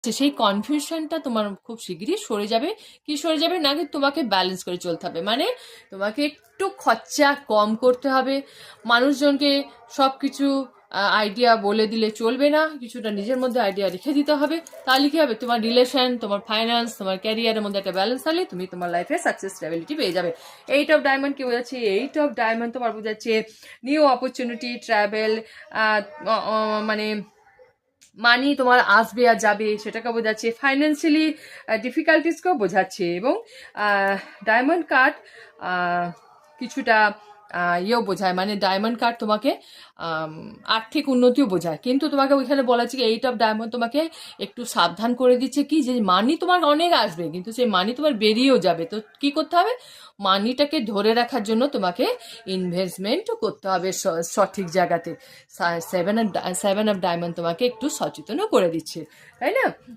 সেই কনফিউশনটা তোমার খুব শিগগিরই সরে যাবে। কি সরে যাবে না, কি তোমাকে ব্যালেন্স করে চলতে হবে, মানে তোমাকে একটু খরচা কম করতে হবে। মানুষজনকে সব কিছু আইডিয়া বলে দিলে চলবে না, কিছুটা নিজের মধ্যে আইডিয়া রেখে দিতে হবে। তাহলে কি হবে, তোমার রিলেশন, তোমার ফাইন্যান্স, তোমার ক্যারিয়ারের মধ্যে একটা ব্যালেন্স আনলে তুমি তোমার লাইফে সাকসেস স্টেবিলিটি পেয়ে যাবে। 8 অফ ডায়মন্ড কি বোঝাচ্ছে? 8 অফ ডায়মন্ড তোমার বোঝাচ্ছে নিউ অপরচুনিটি, ট্রাভেল, মানে মানি তোমার আসবে আর যাবে, সেটাকে বোঝাচ্ছে। ফাইন্যান্সিয়ালি ডিফিকাল্টিসকেও বোঝাচ্ছে। এবং ডায়মন্ড কার্ড কিছুটা ইয়েও বোঝায়, মানে ডায়মন্ড কার্ড তোমাকে আর্থিক উন্নতিও বোঝায়। কিন্তু তোমাকে ওইখানে বলা আছে কি 8 অফ ডায়মন্ড তোমাকে একটু সাবধান করে দিচ্ছে কি, যে মানি তোমার অনেক আসবে কিন্তু সেই মানি তোমার বেরিয়েও যাবে। তো কি করতে হবে, মানিটাকে ধরে রাখার জন্য তোমাকে ইনভেস্টমেন্টও করতে হবে সঠিক জায়গাতে। 7 অফ ডায়মন্ড তোমাকে একটু সচেতনও করে দিচ্ছে, তাই না?